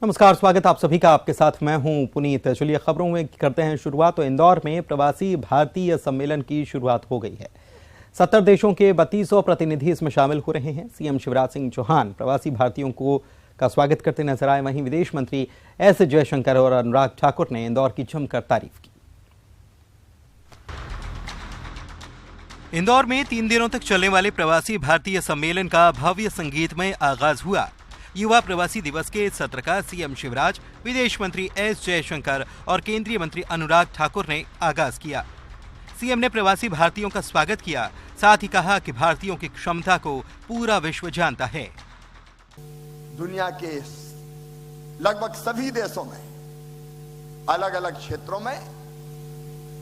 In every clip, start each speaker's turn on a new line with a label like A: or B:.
A: नमस्कार, स्वागत आप सभी का। आपके साथ मैं हूं पुनीत। चलिए खबरों में करते हैं शुरुआत। तो इंदौर में प्रवासी भारतीय सम्मेलन की शुरुआत हो गई है। 70 देशों के 3200 प्रतिनिधि इसमें शामिल हो रहे हैं। सीएम शिवराज सिंह चौहान प्रवासी भारतीयों का स्वागत करते नजर आए। वहीं विदेश मंत्री एस जयशंकर और अनुराग ठाकुर ने इंदौर की जमकर तारीफ की। इंदौर में 3 दिनों तक चलने वाले प्रवासी भारतीय सम्मेलन का भव्य संगीतमय आगाज हुआ। युवा प्रवासी दिवस के सत्र का सीएम शिवराज, विदेश मंत्री एस जयशंकर और केंद्रीय मंत्री अनुराग ठाकुर ने आगाज किया। सीएम ने प्रवासी भारतीयों का स्वागत किया, साथ ही कहा कि भारतीयों की क्षमता को पूरा विश्व जानता है।
B: दुनिया के लगभग सभी देशों में, अलग अलग क्षेत्रों में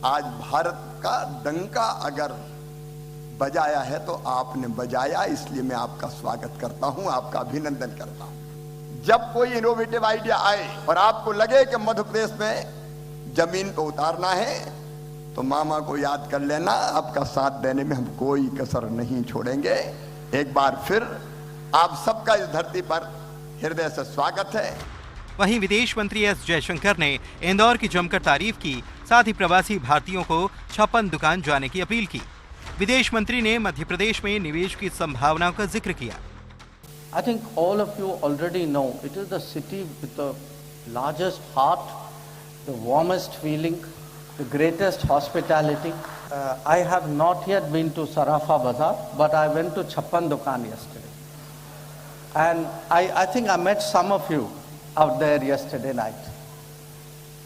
B: आज भारत का डंका अगर बजाया है तो आपने बजाया, इसलिए मैं आपका स्वागत करता हूं, आपका अभिनंदन करता हूं। जब कोई इनोवेटिव आइडिया आए और आपको लगे कि मध्य प्रदेश में जमीन को उतारना है तो मामा को याद कर लेना, आपका साथ देने में हम कोई कसर नहीं छोड़ेंगे। एक बार फिर आप सबका इस धरती पर हृदय से स्वागत है।
A: वहीं विदेश मंत्री एस जयशंकर ने इंदौर की जमकर तारीफ की, साथ ही प्रवासी भारतीयों को 56 दुकान जाने की अपील की। विदेश मंत्री ने मध्य प्रदेश में निवेश की संभावनाओं का जिक्र किया।
C: I think all of you already know it is the city with the largest heart, the warmest feeling, the greatest hospitality. I have not yet been to Sarafa Bazaar, but I went to 56 Dukan yesterday. And I think I met some of you out there yesterday night.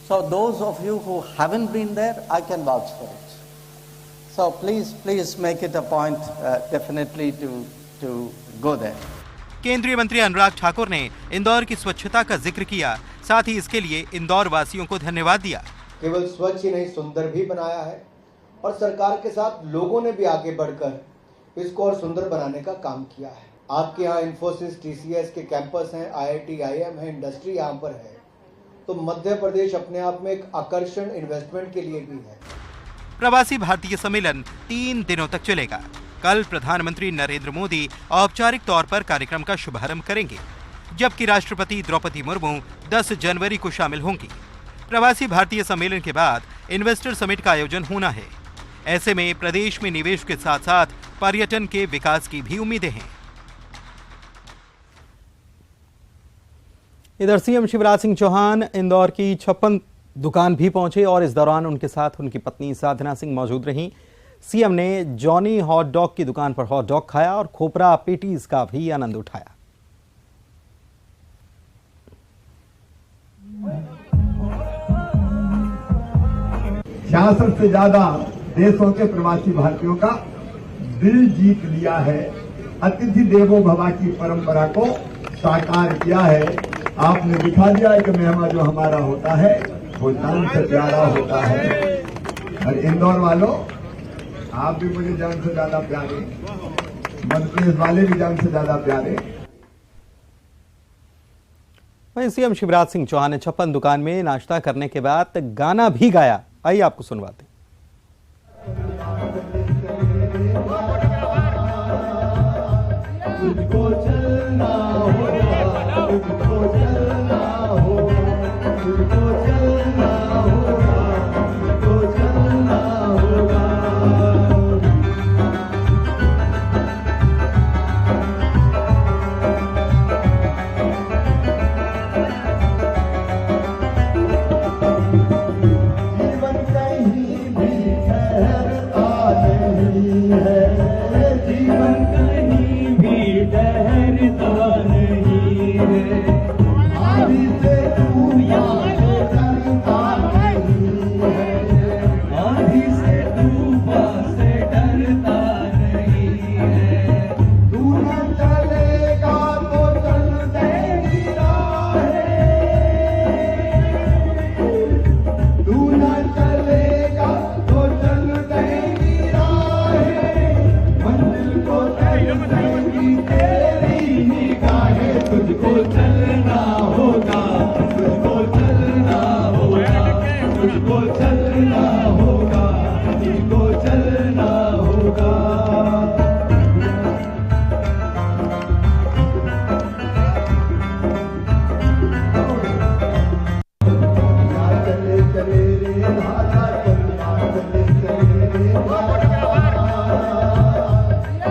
C: So those of you who haven't been there, I can vouch for it. So please make it a point definitely to go there.
A: केंद्रीय मंत्री अनुराग ठाकुर ने इंदौर की स्वच्छता का जिक्र किया, साथ ही इसके लिए इंदौर वासियों को धन्यवाद दिया।
D: केवल स्वच्छ ही नहीं, सुंदर भी बनाया है और सरकार के साथ लोगों ने भी आगे बढ़कर इसको और सुंदर बनाने का काम किया है। आपके यहाँ इन्फोसिस, टीसीएस के कैंपस हैं, IIT, IIM है, इंडस्ट्री यहाँ पर है, तो मध्य प्रदेश अपने आप में एक आकर्षण इन्वेस्टमेंट के लिए भी है।
A: प्रवासी भारतीय सम्मेलन 3 दिनों तक चलेगा। कल प्रधानमंत्री नरेंद्र मोदी औपचारिक तौर पर कार्यक्रम का शुभारंभ करेंगे, जबकि राष्ट्रपति द्रौपदी मुर्मू 10 जनवरी को शामिल होंगी। प्रवासी भारतीय सम्मेलन के बाद इन्वेस्टर समिट का आयोजन होना है। ऐसे में प्रदेश में निवेश के साथ साथ पर्यटन के विकास की भी उम्मीदें हैं। इधर सीएम शिवराज सिंह चौहान इंदौर की 56 दुकान भी पहुंचे और इस दौरान उनके साथ उनकी पत्नी साधना सिंह मौजूद रहीं। सीएम ने जॉनी हॉट डॉग की दुकान पर हॉट डॉग खाया और खोपरा पेटीज का भी आनंद उठाया।
E: छियासठ से ज्यादा देशों के प्रवासी भारतीयों का दिल जीत लिया है। अतिथि देवो भव की परंपरा को साकार किया है। आपने दिखा दिया है कि मेहमान जो हमारा होता है वो जान से प्यारा होता है। और इंदौर वालों, आप भी मुझे जान से ज्यादा प्यारे, मध्य प्रदेश वाले भी जान से ज्यादा प्यारे।
A: वहीं सीएम शिवराज सिंह चौहान ने 56 दुकान में नाश्ता करने के बाद गाना भी गाया। आइए आपको सुनवाते हैं।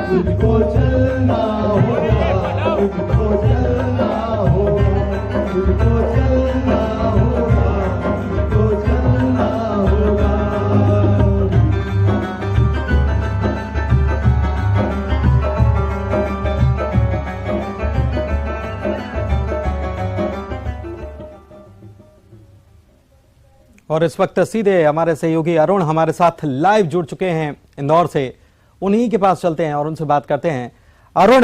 D: तुझको चलना होगा, तुझको चलना होगा, तुझको चलना होगा, तुझको चलना होगा।
A: और इस वक्त सीधे हमारे सहयोगी अरुण हमारे साथ लाइव जुड़ चुके हैं इंदौर से। उन्हीं के पास चलते हैं और उनसे बात करते हैं। अरुण,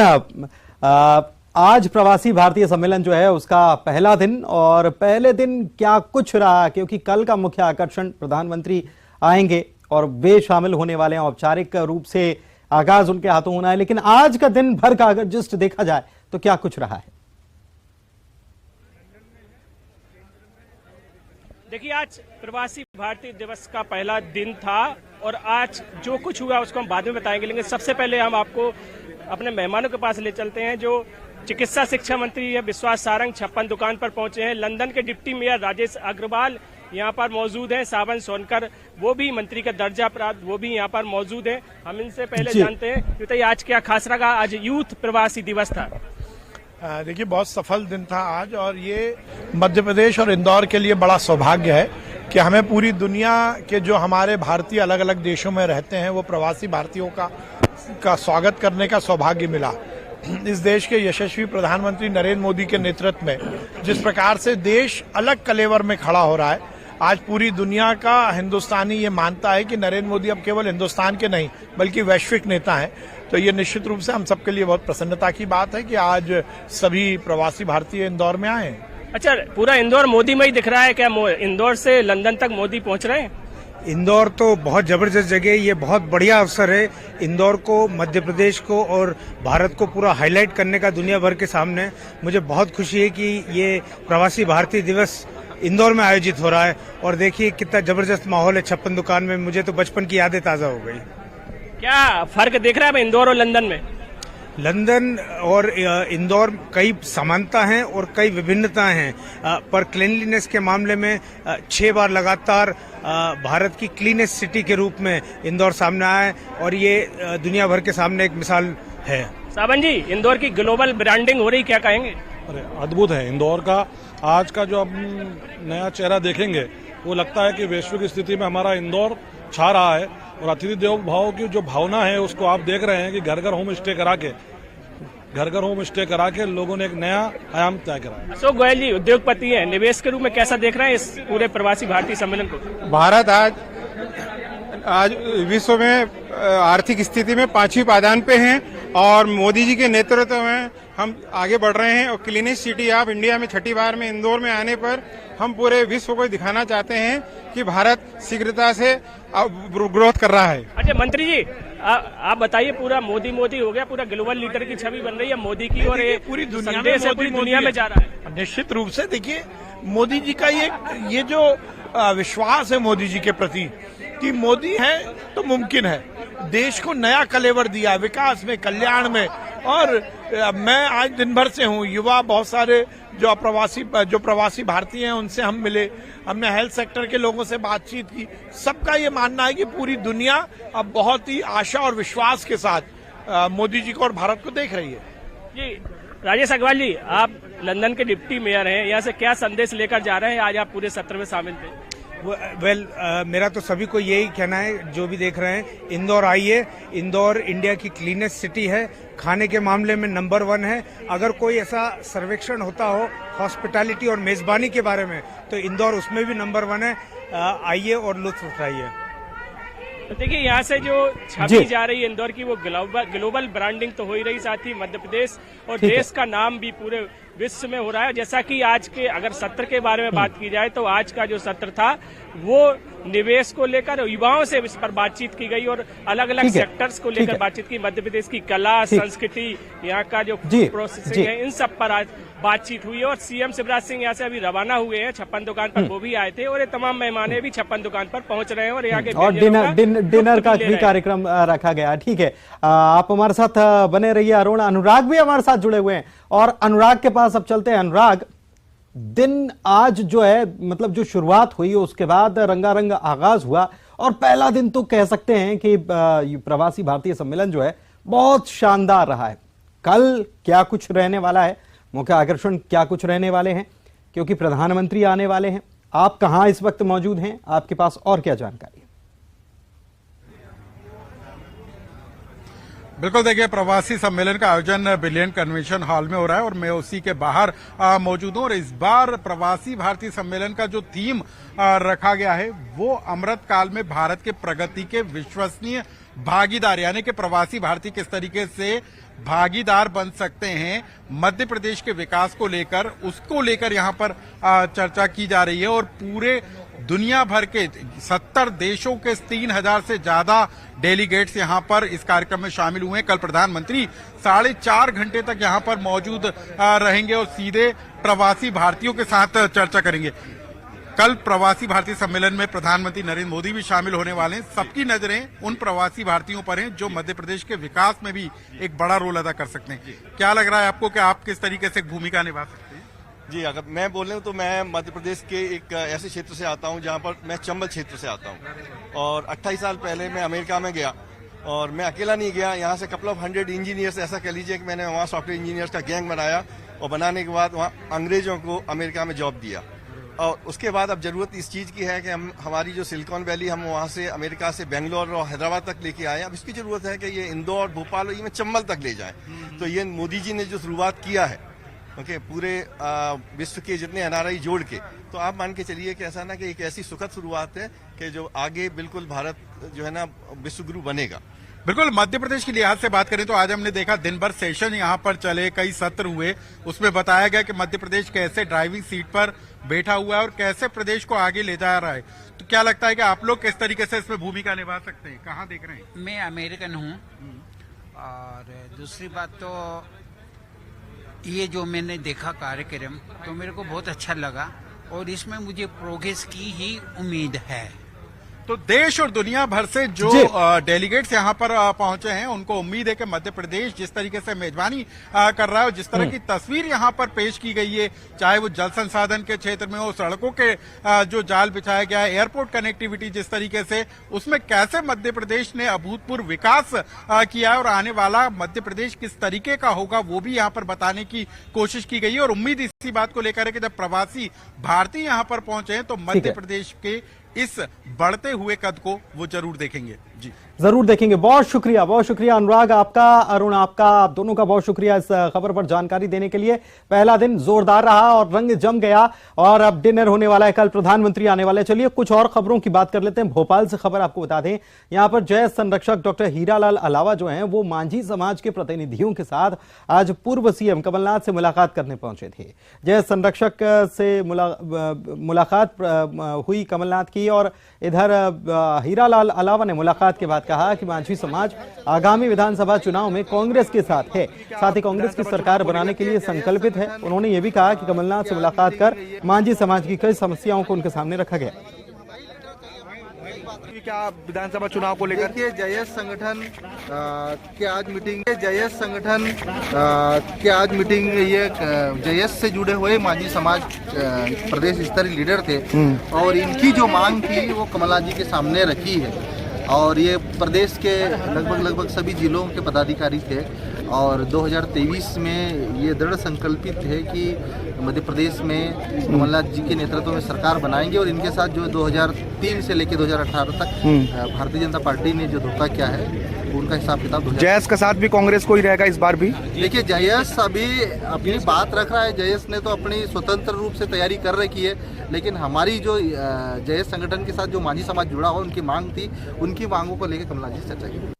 A: आज प्रवासी भारतीय सम्मेलन जो है उसका पहला दिन, और पहले दिन क्या कुछ रहा, क्योंकि कल का मुख्य आकर्षण प्रधानमंत्री आएंगे और वे शामिल होने वाले हैं। औपचारिक रूप से आगाज उनके हाथों होना है, लेकिन आज का दिन भर का अगर जस्ट देखा जाए तो क्या कुछ रहा है?
F: देखिए, आज प्रवासी भारतीय दिवस का पहला दिन था और आज जो कुछ हुआ उसको हम बाद में बताएंगे, लेकिन सबसे पहले हम आपको अपने मेहमानों के पास ले चलते हैं। जो चिकित्सा शिक्षा मंत्री है विश्वास सारंग 56 दुकान पर पहुंचे हैं। लंदन के डिप्टी मेयर राजेश अग्रवाल यहाँ पर मौजूद हैं। सावन सोनकर, वो भी मंत्री का दर्जा प्राप्त, वो भी यहाँ पर मौजूद हैं। हम इनसे पहले जानते हैं, बताइए आज क्या खास रहा? आज यूथ प्रवासी दिवस था।
G: देखिए, बहुत सफल दिन था आज, और ये मध्य प्रदेश और इंदौर के लिए बड़ा सौभाग्य है कि हमें पूरी दुनिया के जो हमारे भारतीय अलग अलग देशों में रहते हैं वो प्रवासी भारतीयों का स्वागत करने का सौभाग्य मिला। इस देश के यशस्वी प्रधानमंत्री नरेंद्र मोदी के नेतृत्व में जिस प्रकार से देश अलग कलेवर में खड़ा हो रहा है, आज पूरी दुनिया का हिंदुस्तानी ये मानता है कि नरेंद्र मोदी अब केवल हिंदुस्तान के नहीं बल्कि वैश्विक नेता हैं। तो ये निश्चित रूप से हम सबके लिए बहुत प्रसन्नता की बात है कि आज सभी प्रवासी भारतीय इंदौर में आए हैं।
F: अच्छा, पूरा इंदौर मोदी में ही दिख रहा है क्या? इंदौर से लंदन तक मोदी पहुंच रहे हैं?
H: इंदौर तो बहुत जबरदस्त जगह है, ये बहुत बढ़िया अवसर है इंदौर को, मध्य प्रदेश को और भारत को पूरा हाईलाइट करने का दुनिया भर के सामने। मुझे बहुत खुशी है कि ये प्रवासी भारतीय दिवस इंदौर में आयोजित हो रहा है, और देखिए कितना जबरदस्त माहौल है 56 दुकान में। मुझे तो बचपन की यादें ताजा हो गई।
F: क्या फर्क देख रहा है इंदौर और लंदन में?
H: लंदन और इंदौर कई समानता हैं और कई विभिन्नताएं हैं, पर क्लीनलीनेस के मामले में 6 बार लगातार भारत की क्लीनेस्ट सिटी के रूप में इंदौर सामने आया है, और ये दुनिया भर के सामने एक मिसाल है।
F: सावन जी, इंदौर की ग्लोबल ब्रांडिंग हो रही, क्या कहेंगे?
I: अरे अद्भुत है इंदौर का। आज का जो हम नया चेहरा देखेंगे वो लगता है कि वैश्विक स्थिति में हमारा इंदौर छा रहा है, और अतिथि देवो भव की जो भावना है उसको आप देख रहे हैं कि घर घर होम स्टे करा के लोगों ने एक नया आयाम तय करा है।
F: अशोक गोयल जी उद्योगपति हैं, निवेश के रूप में कैसा देख रहे हैं इस पूरे प्रवासी भारतीय सम्मेलन को?
J: भारत आज विश्व में आर्थिक स्थिति में 5वीं पायदान पे हैं, और मोदी जी के नेतृत्व में हम आगे बढ़ रहे हैं। और क्लीनेस्ट सिटी ऑफ इंडिया में 6ठी बार में इंदौर में आने पर हम पूरे विश्व को दिखाना चाहते हैं कि भारत शीघ्रता से ग्रोथ कर रहा है।
F: अच्छा मंत्री जी, आप बताइए, पूरा मोदी हो गया, पूरा ग्लोबल लीडर की छवि बन रही है मोदी की, और ये
G: पूरी दुनिया
F: में पूरी दुनिया में जा रहा है।
G: निश्चित रूप से देखिए, मोदी जी का ये जो विश्वास है मोदी जी के प्रति कि मोदी है तो मुमकिन है, देश को नया कलेवर दिया विकास में, कल्याण में। और मैं आज दिन भर से हूँ, युवा बहुत सारे जो प्रवासी भारतीय हैं उनसे हम मिले, हमने हेल्थ सेक्टर के लोगों से बातचीत की। सबका ये मानना है कि पूरी दुनिया अब बहुत ही आशा और विश्वास के साथ मोदी जी को और भारत को देख रही है।
F: जी राजेश अग्रवाल जी, आप लंदन के डिप्टी मेयर हैं, यहाँ से क्या संदेश लेकर जा रहे हैं? आज आप पूरे सत्र में शामिल थे।
H: मेरा तो सभी को यही कहना है जो भी देख रहे हैं, इंदौर आइए। इंदौर इंडिया की क्लीनेस्ट सिटी है, खाने के मामले में नंबर 1 है। अगर कोई ऐसा सर्वेक्षण होता हो हॉस्पिटैलिटी और मेजबानी के बारे में, तो इंदौर उसमें भी नंबर 1 है। आइए और लुत्फ उठाइए।
F: तो देखिए, यहाँ से जो छवि जा रही है इंदौर की, वो ग्लोबल ब्रांडिंग तो हो ही रही, साथ ही मध्य प्रदेश और देश का नाम भी पूरे विश्व में हो रहा है। जैसा कि आज के अगर सत्र के बारे में बात की जाए, तो आज का जो सत्र था वो निवेश को लेकर, युवाओं से इस पर बातचीत की गई और अलग अलग सेक्टर्स को लेकर बातचीत की। मध्य प्रदेश की कला, संस्कृति, यहाँ का जो प्रोसेसिंग है, इन सब पर आज बातचीत हुई। और सीएम शिवराज सिंह यहाँ से अभी रवाना हुए हैं 56 दुकान पर, वो भी आए थे, और ये तमाम मेहमान भी 56 दुकान पर पहुंच रहे हैं और यहाँ के
A: डिनर का भी कार्यक्रम रखा गया। ठीक है, आप हमारे साथ बने रहिए। अरुण, अनुराग भी हमारे साथ जुड़े हुए हैं, और अनुराग के पास अब चलते हैं। अनुराग, दिन आज जो है, मतलब जो शुरुआत हुई उसके बाद रंगारंग आगाज हुआ, और पहला दिन तो कह सकते हैं कि प्रवासी भारतीय सम्मेलन जो है
K: बहुत शानदार रहा है। कल क्या कुछ रहने वाला है, मुख्य आकर्षण क्या कुछ रहने वाले हैं, क्योंकि प्रधानमंत्री आने वाले हैं। आप कहां इस वक्त मौजूद हैं, आपके पास और क्या जानकारी है?
I: बिल्कुल, देखिए प्रवासी सम्मेलन का आयोजन बिलियन कन्वेंशन हॉल में हो रहा है और मैं उसी के बाहर मौजूद हूं। और इस बार प्रवासी भारतीय सम्मेलन का जो थीम रखा गया है वो अमृत काल में भारत के प्रगति के विश्वसनीय भागीदार, यानी कि प्रवासी भारतीय किस तरीके से भागीदार बन सकते हैं मध्य प्रदेश के विकास को लेकर, उसको लेकर यहां पर चर्चा की जा रही है। और पूरे दुनिया भर के 70 देशों के 3000 से ज्यादा डेलीगेट्स यहां पर इस कार्यक्रम में शामिल हुए हैं। कल प्रधानमंत्री 4.5 घंटे तक यहां पर मौजूद रहेंगे और सीधे प्रवासी भारतीयों के साथ चर्चा करेंगे। कल प्रवासी भारतीय सम्मेलन में प्रधानमंत्री नरेंद्र मोदी भी शामिल होने वाले हैं। सबकी नजरें उन प्रवासी भारतीयों पर हैं जो मध्य प्रदेश के विकास में भी एक बड़ा रोल अदा कर सकते हैं। क्या लग रहा है आपको कि आप किस तरीके से एक भूमिका निभा सकते हैं?
L: जी, अगर मैं बोल रहा हूँ तो मैं मध्य प्रदेश के एक ऐसे क्षेत्र से आता हूँ जहाँ पर मैं चंबल क्षेत्र से आता हूँ और 28 साल पहले मैं अमेरिका में गया और मैं अकेला नहीं गया, यहाँ से कपल ऑफ 100 इंजीनियर्स, ऐसा कह लीजिए कि मैंने वहाँ सॉफ्टवेयर इंजीनियर्स का गैंग बनाया और बनाने के बाद वहाँ अंग्रेजों को अमेरिका में जॉब दिया। और उसके बाद अब जरूरत इस चीज़ की है कि हमारी जो सिलिकॉन वैली हम वहाँ से अमेरिका से बेंगलोर और हैदराबाद तक लेके आए। अब इसकी जरूरत है कि ये इंदौर, भोपाल और ये चंबल तक ले जाएं। तो ये मोदी जी ने जो शुरुआत किया है पूरे विश्व के जितने एनआरआई जोड़ के, तो आप मान के चलिए कि ऐसा ना कि एक ऐसी सुखद शुरुआत है कि जो आगे बिल्कुल भारत जो है ना विश्व गुरु बनेगा।
I: बिल्कुल, मध्य प्रदेश की लिहाज से बात करें तो आज हमने देखा दिन भर सेशन यहाँ पर चले, कई सत्र हुए, उसमें बताया गया कि मध्य प्रदेश कैसे ड्राइविंग सीट पर बैठा हुआ है और कैसे प्रदेश को आगे ले जा रहा है। तो क्या लगता है कि आप लोग किस तरीके से इसमें भूमिका निभा सकते हैं, कहाँ देख रहे हैं?
M: मैं अमेरिकन हूँ और दूसरी बात तो ये जो मैंने देखा कार्यक्रम तो मेरे को बहुत अच्छा लगा और इसमें मुझे प्रोग्रेस की ही उम्मीद है।
I: तो देश और दुनिया भर से जो डेलीगेट्स यहाँ पर पहुंचे हैं उनको उम्मीद है कि मध्य प्रदेश जिस तरीके से मेजबानी कर रहा है और जिस तरह की तस्वीर यहाँ पर पेश की गई है, चाहे वो जल संसाधन के क्षेत्र में हो, सड़कों के जो जाल बिछाया गया है, एयरपोर्ट कनेक्टिविटी जिस तरीके से, उसमें कैसे मध्य प्रदेश ने अभूतपूर्व विकास किया है और आने वाला मध्य प्रदेश किस तरीके का होगा वो भी यहाँ पर बताने की कोशिश की गई है। और उम्मीद इसी बात को लेकर है कि जब प्रवासी भारतीय यहाँ पर पहुंचे हैं तो मध्य प्रदेश के इस बढ़ते हुए कद को वो जरूर देखेंगे। जी
K: जरूर देखेंगे। बहुत शुक्रिया अनुराग आपका, अरुण आपका, आप दोनों का बहुत शुक्रिया इस खबर पर जानकारी देने के लिए। पहला दिन जोरदार रहा और रंग जम गया और अब डिनर होने वाला है, कल प्रधानमंत्री आने वाले। चलिए कुछ और खबरों की बात कर लेते हैं। भोपाल से खबर आपको बता दें, यहां पर जय संरक्षक डॉक्टर हीरालाल अलावा जो हैं वो मांझी समाज के प्रतिनिधियों के साथ आज पूर्व सीएम कमलनाथ से मुलाकात करने पहुंचे थे। जय संरक्षक से मुलाकात हुई कमलनाथ की और इधर हीरालाल अलावा ने मुलाकात के बाद कहा कि मांझी समाज आगामी विधानसभा चुनाव में कांग्रेस के साथ है, साथ ही कांग्रेस की सरकार बनाने के लिए संकल्पित है। उन्होंने ये भी कहा कि कमलनाथ से मुलाकात कर मांझी समाज की कई समस्याओं को उनके सामने रखा गया।
N: क्या विधानसभा चुनाव को लेकर देखिए जयस संगठन के आज मीटिंग ये जयस से जुड़े हुए मांझी समाज प्रदेश स्तरीय लीडर थे और इनकी जो मांग थी वो कमलनाथ जी के सामने रखी है और ये प्रदेश के लगभग सभी जिलों के पदाधिकारी थे और 2023 में ये दृढ़ संकल्पित है कि मध्य प्रदेश में कमलनाथ जी के नेतृत्व में सरकार बनाएंगे और इनके साथ जो 2003 से लेकर 2018 तक भारतीय जनता पार्टी ने जो धोखा किया है उनका हिसाब किताब। जयस का साथ भी कांग्रेस को ही रहेगा इस बार भी। देखिए जयस अभी अपनी बात रख रहा है, जयस ने तो अपनी स्वतंत्र रूप से तैयारी कर रखी है, लेकिन हमारी जो जयस संगठन के साथ जो मांझी समाज जुड़ा हो उनकी मांग थी, उनकी मांगों को लेकर कमलनाथ जी से चर्चा की।